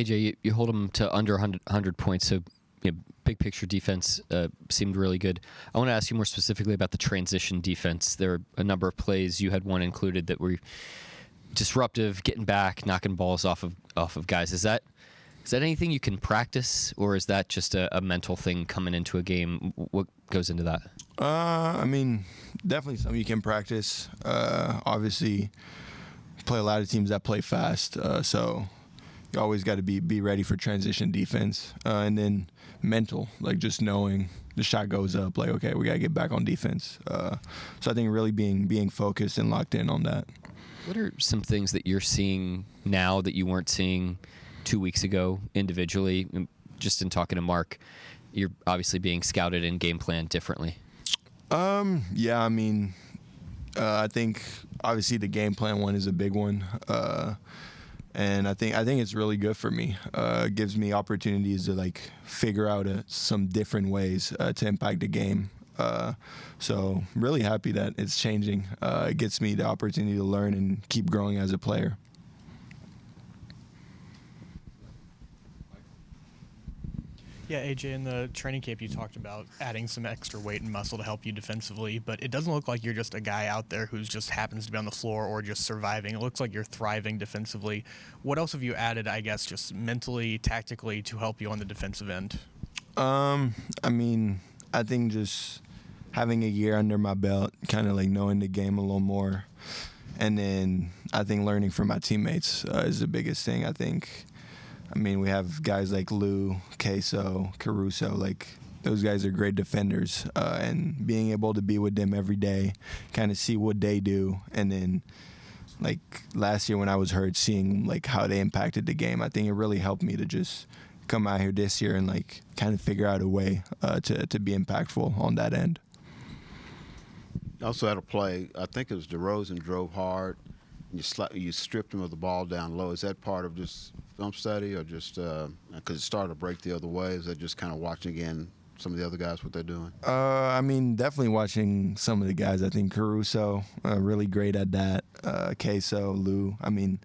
AJ, you hold them to under 100 points, so big picture defense seemed really good. I want to ask you more specifically about the transition defense. There are a number of plays, you had one included, that were disruptive, getting back, knocking balls off of guys. Is that anything you can practice, or is that just a mental thing coming into a game? What goes into that? I mean, definitely something you can practice. Obviously, play a lot of teams that play fast, so you always got to be ready for transition defense. And then mental, like just knowing the shot goes up, like, okay, we got to get back on defense. So I think really being focused and locked in on that. What are some things that you're seeing now that you weren't seeing 2 weeks ago individually? Just in talking to Mark, you're obviously being scouted and game planned differently. Yeah, I mean, I think obviously the game plan one is a big one. And I think it's really good for me. It gives me opportunities to like figure out some different ways to impact the game. So really happy that it's changing. It gets me the opportunity to learn and keep growing as a player. Yeah, AJ, in the training camp you talked about adding some extra weight and muscle to help you defensively, but it doesn't look like you're just a guy out there who just happens to be on the floor or just surviving. It looks like you're thriving defensively. What else have you added, I guess, just mentally, tactically, to help you on the defensive end? I mean, I think just having a year under my belt, kind of like knowing the game a little more, and then I think learning from my teammates is the biggest thing. I mean, we have guys like Lou, Queso, Caruso, like those guys are great defenders, and being able to be with them every day, kind of see what they do, and then like last year when I was hurt, seeing like how they impacted the game, I think it really helped me to just come out here this year and like kind of figure out a way to be impactful on that end. Also had a play, I think it was DeRozan drove hard, and you stripped him of the ball down low. Is that part of just film study, or just because it started to break the other way? Is that just kind of watching again some of the other guys, what they're doing? I mean, definitely watching some of the guys. I think Caruso, really great at that. Queso, Lou. I mean,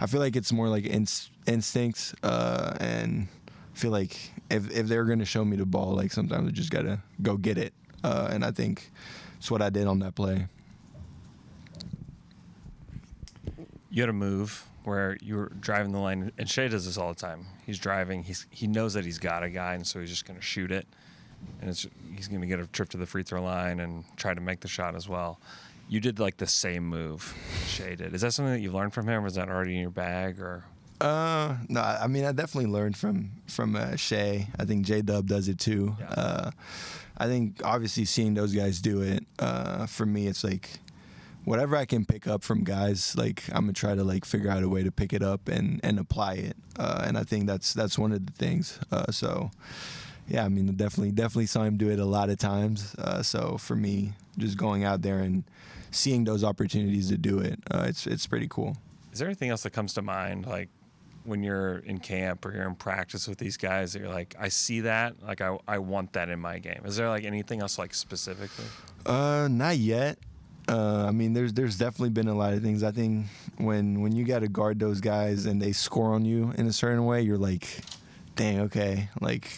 I feel like it's more like instincts, and I feel like if they're going to show me the ball, like sometimes I just got to go get it. And I think that's what I did on that play. You had a move where you were driving the lane, and Shea does this all the time. He's driving. He knows that he's got a guy, and so he's just going to shoot it. And he's going to get a trip to the free throw line and try to make the shot as well. You did like the same move Shea did. Is that something that you learned from him, or is that already in your bag? Or no, I mean, I definitely learned from Shea. I think J-Dub does it too. Yeah. I think obviously seeing those guys do it, for me, it's like whatever I can pick up from guys, like I'm gonna try to like figure out a way to pick it up and apply it. And I think that's one of the things. So yeah, I mean, definitely saw him do it a lot of times. So for me, just going out there and seeing those opportunities to do it, it's pretty cool. Is there anything else that comes to mind, like when you're in camp or you're in practice with these guys, that you're like, I see that, like I want that in my game? Is there like anything else like specifically? Not yet. I mean, there's definitely been a lot of things. I think when you got to guard those guys and they score on you in a certain way, you're like, dang, okay, like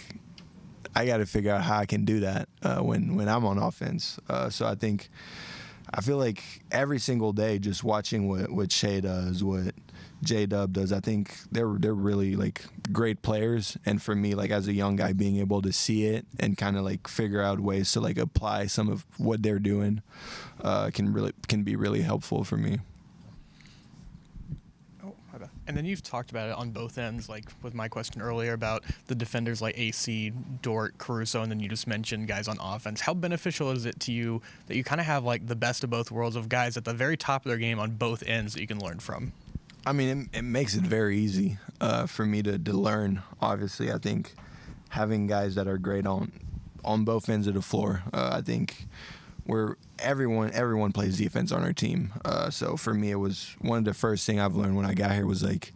I got to figure out how I can do that when I'm on offense. So I feel like every single day, just watching what Shea does, what J-Dub does, I think they're really like great players. And for me, like as a young guy, being able to see it and kind of like figure out ways to like apply some of what they're doing can be really helpful for me. And then you've talked about it on both ends, like with my question earlier about the defenders like AC, Dort, Caruso, and then you just mentioned guys on offense. How beneficial is it to you that you kind of have like the best of both worlds of guys at the very top of their game on both ends that you can learn from? I mean, it makes it very easy for me to learn. Obviously, I think having guys that are great on both ends of the floor, I think everyone plays defense on our team. So for me, it was one of the first thing I've learned when I got here was like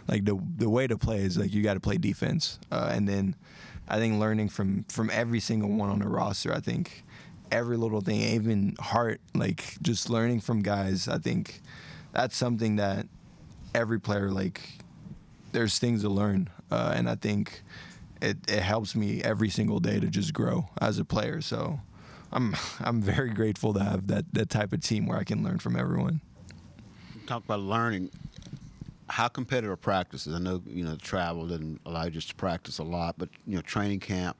the way to play is like you got to play defense. And then I think learning from every single one on the roster, I think every little thing, even Hart, like just learning from guys, I think that's something that every player like there's things to learn, and I think it helps me every single day to just grow as a player. So I'm very grateful to have that type of team where I can learn from everyone. Talk about learning. How competitive are practices? I know travel didn't allow you just to practice a lot, but training camp.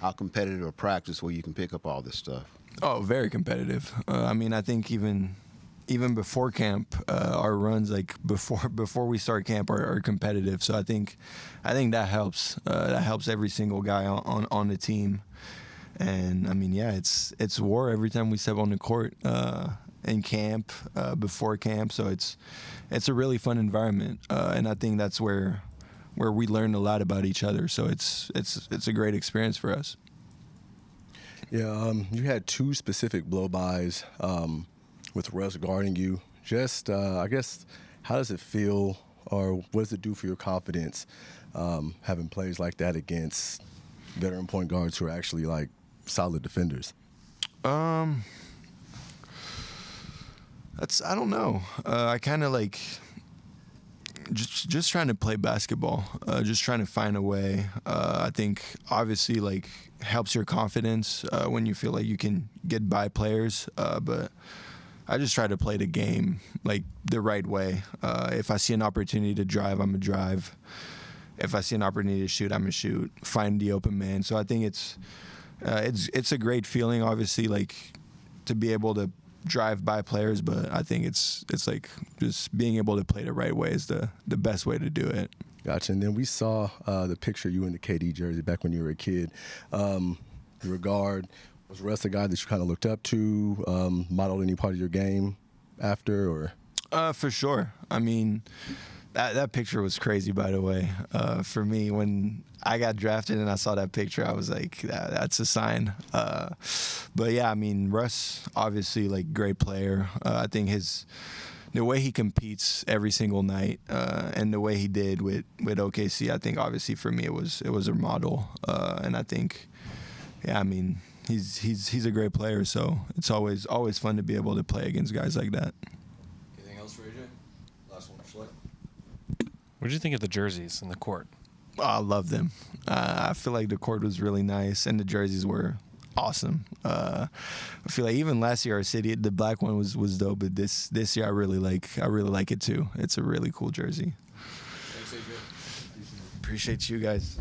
How competitive are practice where you can pick up all this stuff? Oh, very competitive. I mean, I think even before camp, our runs like before we start camp are competitive. So I think that helps. That helps every single guy on the team. And I mean, yeah, it's war every time we step on the court in camp, before camp. So it's a really fun environment, and I think that's where we learn a lot about each other. So it's a great experience for us. Yeah, you had 2 specific blow-bys with Russ guarding you. Just, I guess, how does it feel, or what does it do for your confidence having plays like that against veteran point guards who are actually like solid defenders? I don't know. I kind of like just trying to play basketball, just trying to find a way. I think obviously like helps your confidence when you feel like you can get by players, but I just try to play the game like the right way. If I see an opportunity to drive, I'm gonna drive. If I see an opportunity to shoot, I'm gonna shoot. Find the open man. So I think it's a great feeling, obviously, like to be able to drive by players, but I think it's like just being able to play the right way is the best way to do it. Gotcha. And then we saw the picture you in the KD jersey back when you were a kid. Your guard, was Russ a guy that you kind of looked up to, modeled any part of your game after, or? For sure. I mean, that picture was crazy, by the way. For me, when I got drafted and I saw that picture, I was like, that's a sign. But yeah, I mean, Russ, obviously, like, great player. I think the way he competes every single night, and the way he did with OKC, I think obviously for me it was a model. And I think, yeah, I mean, he's a great player. So it's always fun to be able to play against guys like that. Anything else for AJ? Last one for Schley. What did you think of the jerseys in the court? Oh, I love them. I feel like the court was really nice, and the jerseys were awesome. I feel like even last year our city, the black one was dope, but this year I really like it too. It's a really cool jersey. Thanks, AJ. Appreciate you guys.